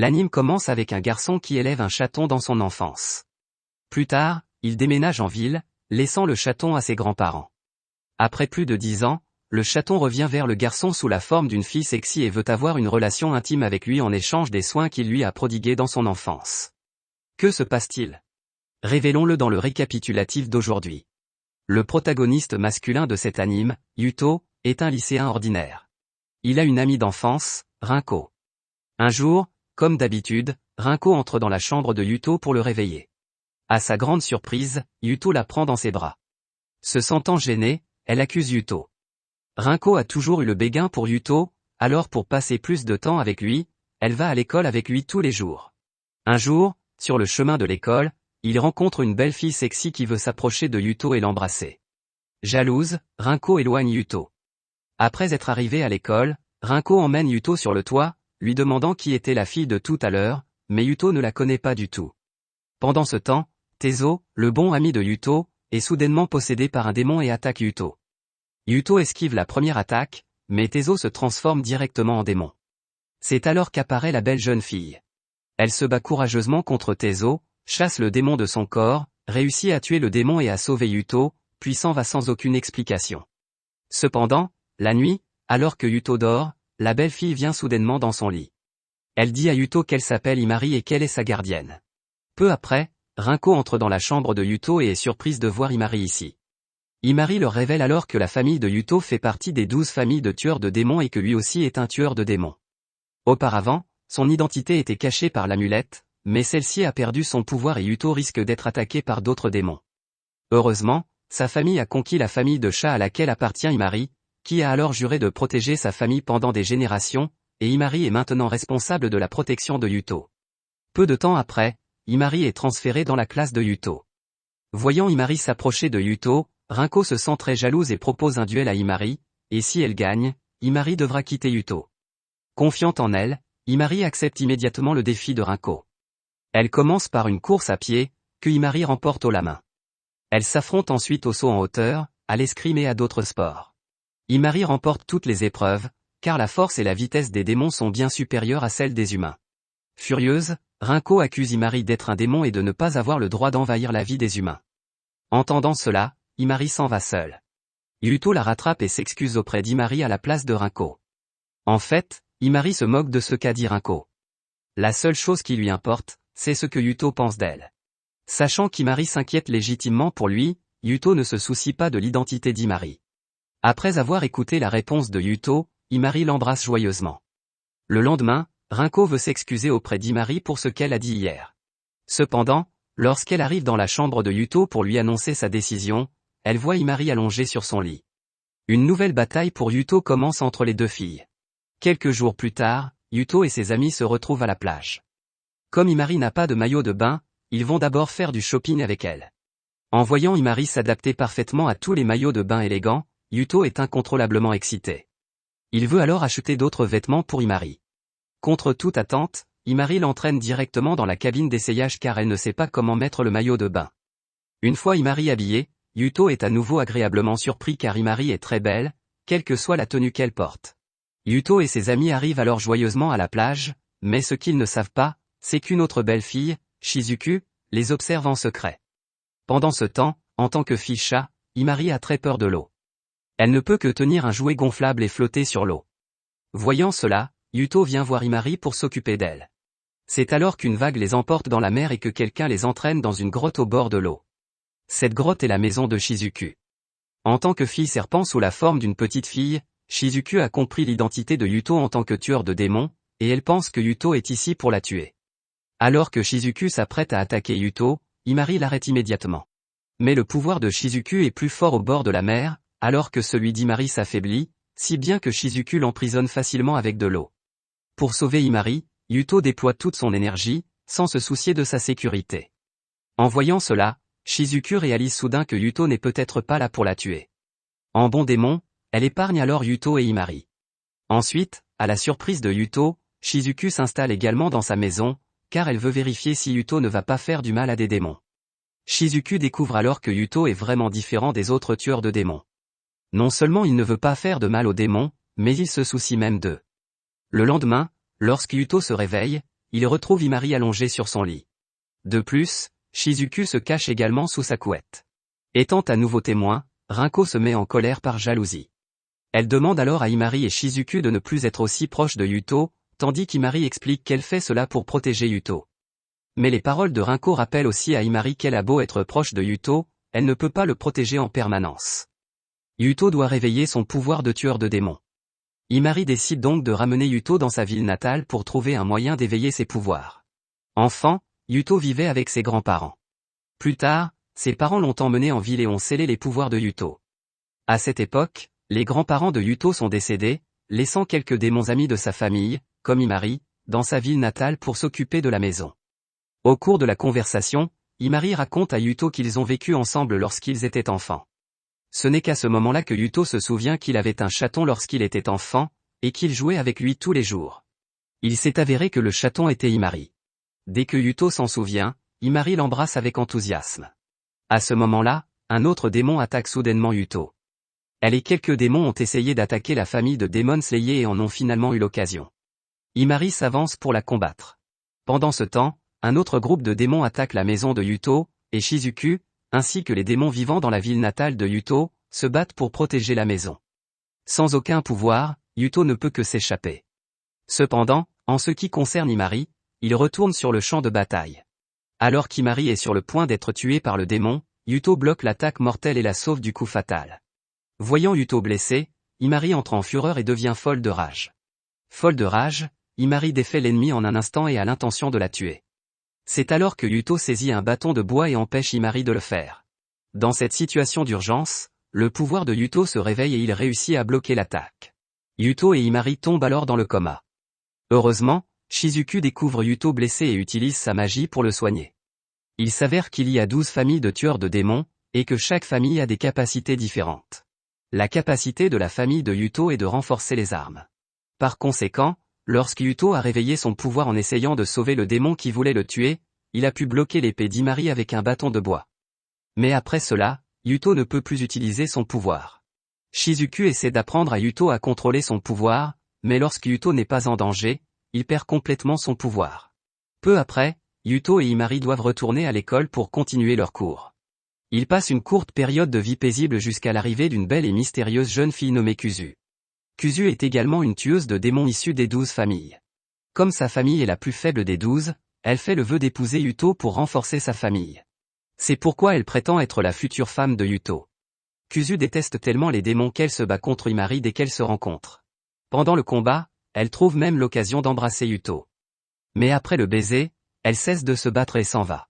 L'anime commence avec un garçon qui élève un chaton dans son enfance. Plus tard, il déménage en ville, laissant le chaton à ses grands-parents. Après plus de 10 ans, le chaton revient vers le garçon sous la forme d'une fille sexy et veut avoir une relation intime avec lui en échange des soins qu'il lui a prodigués dans son enfance. Que se passe-t-il? Révélons-le dans le récapitulatif d'aujourd'hui. Le protagoniste masculin de cet anime, Yuto, est un lycéen ordinaire. Il a une amie d'enfance, Rinko. Un jour, comme d'habitude, Rinko entre dans la chambre de Yuto pour le réveiller. À sa grande surprise, Yuto la prend dans ses bras. Se sentant gênée, elle accuse Yuto. Rinko a toujours eu le béguin pour Yuto, alors pour passer plus de temps avec lui, elle va à l'école avec lui tous les jours. Un jour, sur le chemin de l'école, il rencontre une belle fille sexy qui veut s'approcher de Yuto et l'embrasser. Jalouse, Rinko éloigne Yuto. Après être arrivé à l'école, Rinko emmène Yuto sur le toit, lui demandant qui était la fille de tout à l'heure, mais Yuto ne la connaît pas du tout. Pendant ce temps, Tezo, le bon ami de Yuto, est soudainement possédé par un démon et attaque Yuto. Yuto esquive la première attaque, mais Tezo se transforme directement en démon. C'est alors qu'apparaît la belle jeune fille. Elle se bat courageusement contre Tezo, chasse le démon de son corps, réussit à tuer le démon et à sauver Yuto, puis s'en va sans aucune explication. Cependant, la nuit, alors que Yuto dort, la belle fille vient soudainement dans son lit. Elle dit à Yuto qu'elle s'appelle Imari et qu'elle est sa gardienne. Peu après, Rinko entre dans la chambre de Yuto et est surprise de voir Imari ici. Imari leur révèle alors que la famille de Yuto fait partie des 12 familles de tueurs de démons et que lui aussi est un tueur de démons. Auparavant, son identité était cachée par l'amulette, mais celle-ci a perdu son pouvoir et Yuto risque d'être attaqué par d'autres démons. Heureusement, sa famille a conquis la famille de chats à laquelle appartient Imari, qui a alors juré de protéger sa famille pendant des générations, et Imari est maintenant responsable de la protection de Yuto. Peu de temps après, Imari est transféré dans la classe de Yuto. Voyant Imari s'approcher de Yuto, Rinko se sent très jalouse et propose un duel à Imari, et si elle gagne, Imari devra quitter Yuto. Confiante en elle, Imari accepte immédiatement le défi de Rinko. Elle commence par une course à pied, que Imari remporte haut la main. Elle s'affronte ensuite au saut en hauteur, à l'escrime et à d'autres sports. Imari remporte toutes les épreuves, car la force et la vitesse des démons sont bien supérieures à celles des humains. Furieuse, Rinko accuse Imari d'être un démon et de ne pas avoir le droit d'envahir la vie des humains. Entendant cela, Imari s'en va seule. Yuto la rattrape et s'excuse auprès d'Imari à la place de Rinko. En fait, Imari se moque de ce qu'a dit Rinko. La seule chose qui lui importe, c'est ce que Yuto pense d'elle. Sachant qu'Imari s'inquiète légitimement pour lui, Yuto ne se soucie pas de l'identité d'Imari. Après avoir écouté la réponse de Yuto, Imari l'embrasse joyeusement. Le lendemain, Rinko veut s'excuser auprès d'Imari pour ce qu'elle a dit hier. Cependant, lorsqu'elle arrive dans la chambre de Yuto pour lui annoncer sa décision, elle voit Imari allongée sur son lit. Une nouvelle bataille pour Yuto commence entre les deux filles. Quelques jours plus tard, Yuto et ses amis se retrouvent à la plage. Comme Imari n'a pas de maillot de bain, ils vont d'abord faire du shopping avec elle. En voyant Imari s'adapter parfaitement à tous les maillots de bain élégants, Yuto est incontrôlablement excité. Il veut alors acheter d'autres vêtements pour Imari. Contre toute attente, Imari l'entraîne directement dans la cabine d'essayage car elle ne sait pas comment mettre le maillot de bain. Une fois Imari habillée, Yuto est à nouveau agréablement surpris car Imari est très belle, quelle que soit la tenue qu'elle porte. Yuto et ses amis arrivent alors joyeusement à la plage, mais ce qu'ils ne savent pas, c'est qu'une autre belle fille, Shizuku, les observe en secret. Pendant ce temps, en tant que fille chat, Imari a très peur de l'eau. Elle ne peut que tenir un jouet gonflable et flotter sur l'eau. Voyant cela, Yuto vient voir Imari pour s'occuper d'elle. C'est alors qu'une vague les emporte dans la mer et que quelqu'un les entraîne dans une grotte au bord de l'eau. Cette grotte est la maison de Shizuku. En tant que fille serpent sous la forme d'une petite fille, Shizuku a compris l'identité de Yuto en tant que tueur de démons, et elle pense que Yuto est ici pour la tuer. Alors que Shizuku s'apprête à attaquer Yuto, Imari l'arrête immédiatement. Mais le pouvoir de Shizuku est plus fort au bord de la mer, alors que celui d'Imari s'affaiblit, si bien que Shizuku l'emprisonne facilement avec de l'eau. Pour sauver Imari, Yuto déploie toute son énergie, sans se soucier de sa sécurité. En voyant cela, Shizuku réalise soudain que Yuto n'est peut-être pas là pour la tuer. En bon démon, elle épargne alors Yuto et Imari. Ensuite, à la surprise de Yuto, Shizuku s'installe également dans sa maison, car elle veut vérifier si Yuto ne va pas faire du mal à des démons. Shizuku découvre alors que Yuto est vraiment différent des autres tueurs de démons. Non seulement il ne veut pas faire de mal aux démons, mais il se soucie même d'eux. Le lendemain, lorsque Yuto se réveille, il retrouve Imari allongée sur son lit. De plus, Shizuku se cache également sous sa couette. Étant à nouveau témoin, Rinko se met en colère par jalousie. Elle demande alors à Imari et Shizuku de ne plus être aussi proches de Yuto, tandis qu'Imari explique qu'elle fait cela pour protéger Yuto. Mais les paroles de Rinko rappellent aussi à Imari qu'elle a beau être proche de Yuto, elle ne peut pas le protéger en permanence. Yuto doit réveiller son pouvoir de tueur de démons. Imari décide donc de ramener Yuto dans sa ville natale pour trouver un moyen d'éveiller ses pouvoirs. Enfant, Yuto vivait avec ses grands-parents. Plus tard, ses parents l'ont emmené en ville et ont scellé les pouvoirs de Yuto. À cette époque, les grands-parents de Yuto sont décédés, laissant quelques démons amis de sa famille, comme Imari, dans sa ville natale pour s'occuper de la maison. Au cours de la conversation, Imari raconte à Yuto qu'ils ont vécu ensemble lorsqu'ils étaient enfants. Ce n'est qu'à ce moment-là que Yuto se souvient qu'il avait un chaton lorsqu'il était enfant, et qu'il jouait avec lui tous les jours. Il s'est avéré que le chaton était Imari. Dès que Yuto s'en souvient, Imari l'embrasse avec enthousiasme. À ce moment-là, un autre démon attaque soudainement Yuto. Elle et quelques démons ont essayé d'attaquer la famille de Demon Slayer et en ont finalement eu l'occasion. Imari s'avance pour la combattre. Pendant ce temps, un autre groupe de démons attaque la maison de Yuto, et Shizuku, ainsi que les démons vivant dans la ville natale de Yuto, se battent pour protéger la maison. Sans aucun pouvoir, Yuto ne peut que s'échapper. Cependant, en ce qui concerne Imari, il retourne sur le champ de bataille. Alors qu'Imari est sur le point d'être tué par le démon, Yuto bloque l'attaque mortelle et la sauve du coup fatal. Voyant Yuto blessé, Imari entre en fureur et devient folle de rage. Folle de rage, Imari défait l'ennemi en un instant et a l'intention de la tuer. C'est alors que Yuto saisit un bâton de bois et empêche Imari de le faire. Dans cette situation d'urgence, le pouvoir de Yuto se réveille et il réussit à bloquer l'attaque. Yuto et Imari tombent alors dans le coma. Heureusement, Shizuku découvre Yuto blessé et utilise sa magie pour le soigner. Il s'avère qu'il y a 12 familles de tueurs de démons, et que chaque famille a des capacités différentes. La capacité de la famille de Yuto est de renforcer les armes. Par conséquent, lorsque Yuto a réveillé son pouvoir en essayant de sauver le démon qui voulait le tuer, il a pu bloquer l'épée d'Imari avec un bâton de bois. Mais après cela, Yuto ne peut plus utiliser son pouvoir. Shizuku essaie d'apprendre à Yuto à contrôler son pouvoir, mais lorsque Yuto n'est pas en danger, il perd complètement son pouvoir. Peu après, Yuto et Imari doivent retourner à l'école pour continuer leurs cours. Ils passent une courte période de vie paisible jusqu'à l'arrivée d'une belle et mystérieuse jeune fille nommée Kuzu. Kuzu est également une tueuse de démons issue des 12 familles. Comme sa famille est la plus faible des 12, elle fait le vœu d'épouser Yuto pour renforcer sa famille. C'est pourquoi elle prétend être la future femme de Yuto. Kuzu déteste tellement les démons qu'elle se bat contre Imari dès qu'elle se rencontre. Pendant le combat, elle trouve même l'occasion d'embrasser Yuto. Mais après le baiser, elle cesse de se battre et s'en va.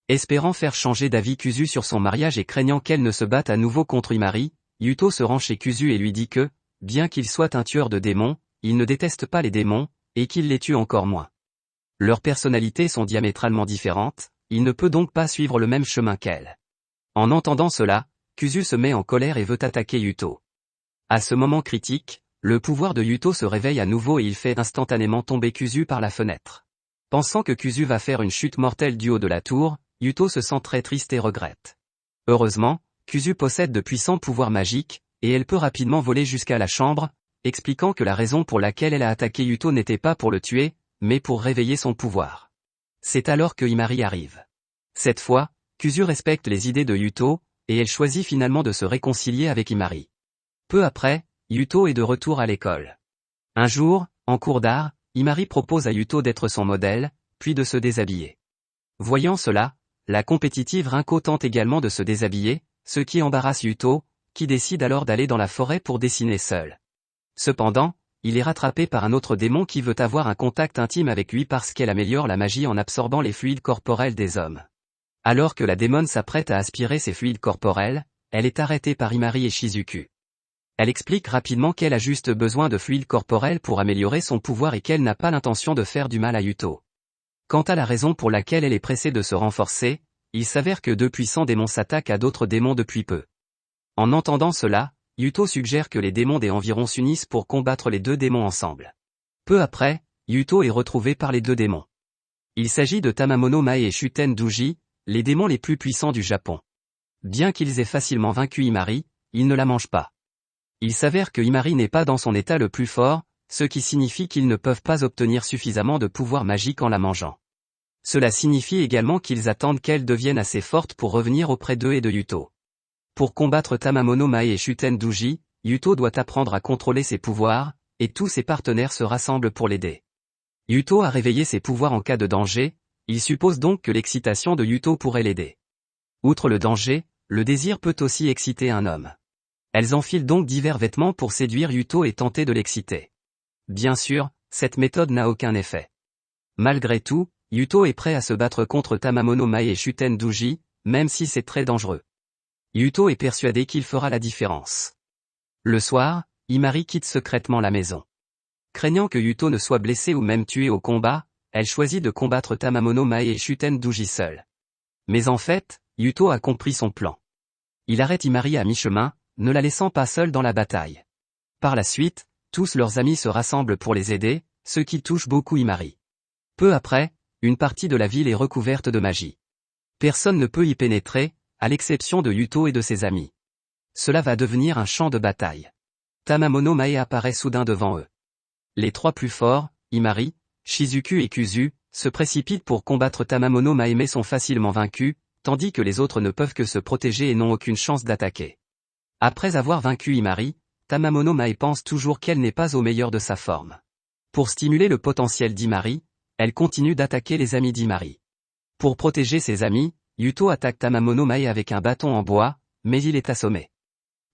Espérant faire changer d'avis Kuzu sur son mariage et craignant qu'elle ne se batte à nouveau contre Imari, Yuto se rend chez Kuzu et lui dit que, bien qu'il soit un tueur de démons, il ne déteste pas les démons, et qu'il les tue encore moins. Leurs personnalités sont diamétralement différentes, il ne peut donc pas suivre le même chemin qu'elle. En entendant cela, Kuzu se met en colère et veut attaquer Yuto. À ce moment critique, le pouvoir de Yuto se réveille à nouveau et il fait instantanément tomber Kuzu par la fenêtre. Pensant que Kuzu va faire une chute mortelle du haut de la tour, Yuto se sent très triste et regrette. Heureusement, Kuzu possède de puissants pouvoirs magiques, et elle peut rapidement voler jusqu'à la chambre, expliquant que la raison pour laquelle elle a attaqué Yuto n'était pas pour le tuer, mais pour réveiller son pouvoir. C'est alors que Imari arrive. Cette fois, Kuzu respecte les idées de Yuto, et elle choisit finalement de se réconcilier avec Imari. Peu après, Yuto est de retour à l'école. Un jour, en cours d'art, Imari propose à Yuto d'être son modèle, puis de se déshabiller. Voyant cela, la compétitive Rinko tente également de se déshabiller, ce qui embarrasse Yuto, qui décide alors d'aller dans la forêt pour dessiner seul. Cependant, il est rattrapé par un autre démon qui veut avoir un contact intime avec lui parce qu'elle améliore la magie en absorbant les fluides corporels des hommes. Alors que la démone s'apprête à aspirer ces fluides corporels, elle est arrêtée par Imari et Shizuku. Elle explique rapidement qu'elle a juste besoin de fluides corporels pour améliorer son pouvoir et qu'elle n'a pas l'intention de faire du mal à Yuto. Quant à la raison pour laquelle elle est pressée de se renforcer, il s'avère que 2 puissants démons s'attaquent à d'autres démons depuis peu. En entendant cela, Yuto suggère que les démons des environs s'unissent pour combattre les 2 démons ensemble. Peu après, Yuto est retrouvé par les 2 démons. Il s'agit de Tamamono Mae et Shuten Douji, les démons les plus puissants du Japon. Bien qu'ils aient facilement vaincu Imari, ils ne la mangent pas. Il s'avère que Imari n'est pas dans son état le plus fort, ce qui signifie qu'ils ne peuvent pas obtenir suffisamment de pouvoir magique en la mangeant. Cela signifie également qu'ils attendent qu'elle devienne assez forte pour revenir auprès d'eux et de Yuto. Pour combattre Tamamono Mae et Shuten Douji, Yuto doit apprendre à contrôler ses pouvoirs, et tous ses partenaires se rassemblent pour l'aider. Yuto a réveillé ses pouvoirs en cas de danger, il suppose donc que l'excitation de Yuto pourrait l'aider. Outre le danger, le désir peut aussi exciter un homme. Elles enfilent donc divers vêtements pour séduire Yuto et tenter de l'exciter. Bien sûr, cette méthode n'a aucun effet. Malgré tout, Yuto est prêt à se battre contre Tamamono Mae et Shuten Douji, même si c'est très dangereux. Yuto est persuadé qu'il fera la différence. Le soir, Himari quitte secrètement la maison. Craignant que Yuto ne soit blessé ou même tué au combat, elle choisit de combattre Tamamono Mae et Shuten Douji seule. Mais en fait, Yuto a compris son plan. Il arrête Himari à mi-chemin, ne la laissant pas seule dans la bataille. Par la suite, tous leurs amis se rassemblent pour les aider, ce qui touche beaucoup Himari. Peu après, une partie de la ville est recouverte de magie. Personne ne peut y pénétrer, à l'exception de Yuto et de ses amis. Cela va devenir un champ de bataille. Tamamono Mae apparaît soudain devant eux. Les trois plus forts, Himari, Shizuku et Kuzu, se précipitent pour combattre Tamamono Mae mais sont facilement vaincus, tandis que les autres ne peuvent que se protéger et n'ont aucune chance d'attaquer. Après avoir vaincu Himari, Tamamono Mae pense toujours qu'elle n'est pas au meilleur de sa forme. Pour stimuler le potentiel d'Himari, elle continue d'attaquer les amis d'Himari. Pour protéger ses amis, Yuto attaque Tamamono Mae avec un bâton en bois, mais il est assommé.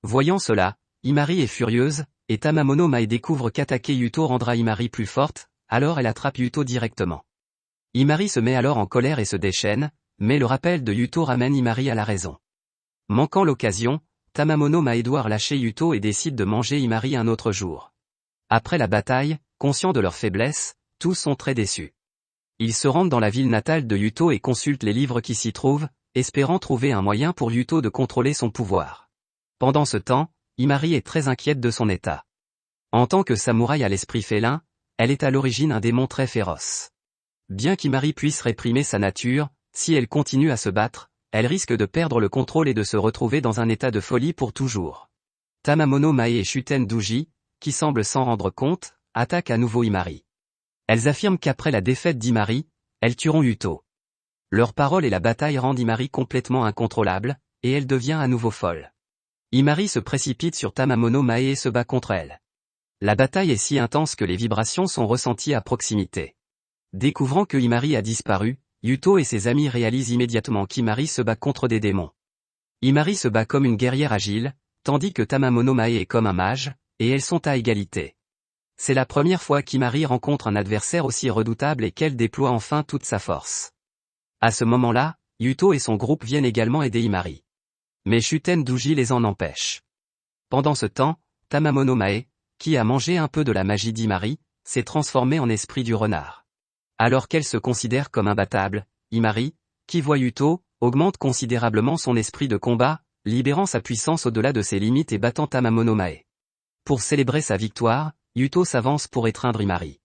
Voyant cela, Himari est furieuse, et Tamamono Mae découvre qu'attaquer Yuto rendra Himari plus forte, alors elle attrape Yuto directement. Himari se met alors en colère et se déchaîne, mais le rappel de Yuto ramène Himari à la raison. Manquant l'occasion, Tamamono Mae doit lâcher Yuto et décide de manger Himari un autre jour. Après la bataille, conscients de leur faiblesse, tous sont très déçus. Ils se rendent dans la ville natale de Yuto et consultent les livres qui s'y trouvent, espérant trouver un moyen pour Yuto de contrôler son pouvoir. Pendant ce temps, Himari est très inquiète de son état. En tant que samouraï à l'esprit félin, elle est à l'origine un démon très féroce. Bien qu'Himari puisse réprimer sa nature, si elle continue à se battre, elle risque de perdre le contrôle et de se retrouver dans un état de folie pour toujours. Tamamono Mae et Shuten Douji, qui semblent s'en rendre compte, attaquent à nouveau Himari. Elles affirment qu'après la défaite d'Himari, elles tueront Yuto. Leurs paroles et la bataille rendent Himari complètement incontrôlable, et elle devient à nouveau folle. Himari se précipite sur Tamamono Mae et se bat contre elle. La bataille est si intense que les vibrations sont ressenties à proximité. Découvrant que Himari a disparu, Yuto et ses amis réalisent immédiatement qu'Himari se bat contre des démons. Himari se bat comme une guerrière agile, tandis que Tamamono Mae est comme un mage, et elles sont à égalité. C'est la première fois qu'Himari rencontre un adversaire aussi redoutable et qu'elle déploie enfin toute sa force. À ce moment-là, Yuto et son groupe viennent également aider Himari. Mais Shuten Douji les en empêche. Pendant ce temps, Tamamono Mae, qui a mangé un peu de la magie d'Himari, s'est transformé en esprit du renard. Alors qu'elle se considère comme imbattable, Himari, qui voit Yuto, augmente considérablement son esprit de combat, libérant sa puissance au-delà de ses limites et battant Tamamono Mae. Pour célébrer sa victoire, Yuto s'avance pour étreindre Himari.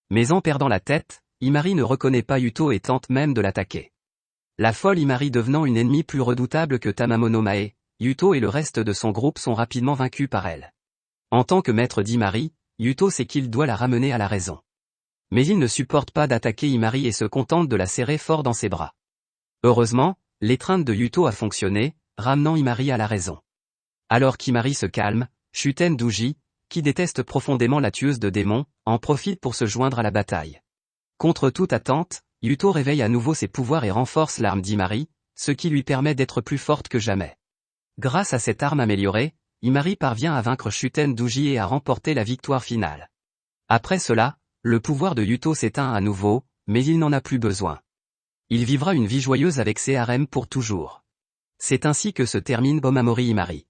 Mais en perdant la tête, Himari ne reconnaît pas Yuto et tente même de l'attaquer. La folle Himari devenant une ennemie plus redoutable que Tamamono Mae, Yuto et le reste de son groupe sont rapidement vaincus par elle. En tant que maître d'Himari, Yuto sait qu'il doit la ramener à la raison. Mais il ne supporte pas d'attaquer Himari et se contente de la serrer fort dans ses bras. Heureusement, l'étreinte de Yuto a fonctionné, ramenant Himari à la raison. Alors qu'Himari se calme, Shuten Douji, qui déteste profondément la tueuse de démons, en profite pour se joindre à la bataille. Contre toute attente, Yuto réveille à nouveau ses pouvoirs et renforce l'arme d'Himari, ce qui lui permet d'être plus forte que jamais. Grâce à cette arme améliorée, Himari parvient à vaincre Shuten Douji et à remporter la victoire finale. Après cela, le pouvoir de Yuto s'éteint à nouveau, mais il n'en a plus besoin. Il vivra une vie joyeuse avec ses harems pour toujours. C'est ainsi que se termine Omamori Himari.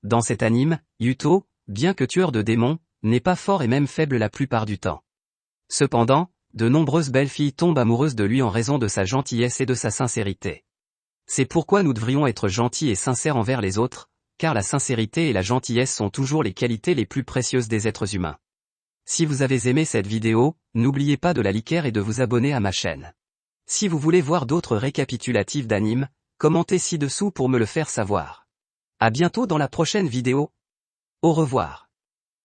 Dans cet anime, Yuto, bien que tueur de démons, n'est pas fort et même faible la plupart du temps. Cependant, de nombreuses belles filles tombent amoureuses de lui en raison de sa gentillesse et de sa sincérité. C'est pourquoi nous devrions être gentils et sincères envers les autres, car la sincérité et la gentillesse sont toujours les qualités les plus précieuses des êtres humains. Si vous avez aimé cette vidéo, n'oubliez pas de la liker et de vous abonner à ma chaîne. Si vous voulez voir d'autres récapitulatifs d'animes, commentez ci-dessous pour me le faire savoir. À bientôt dans la prochaine vidéo. Au revoir.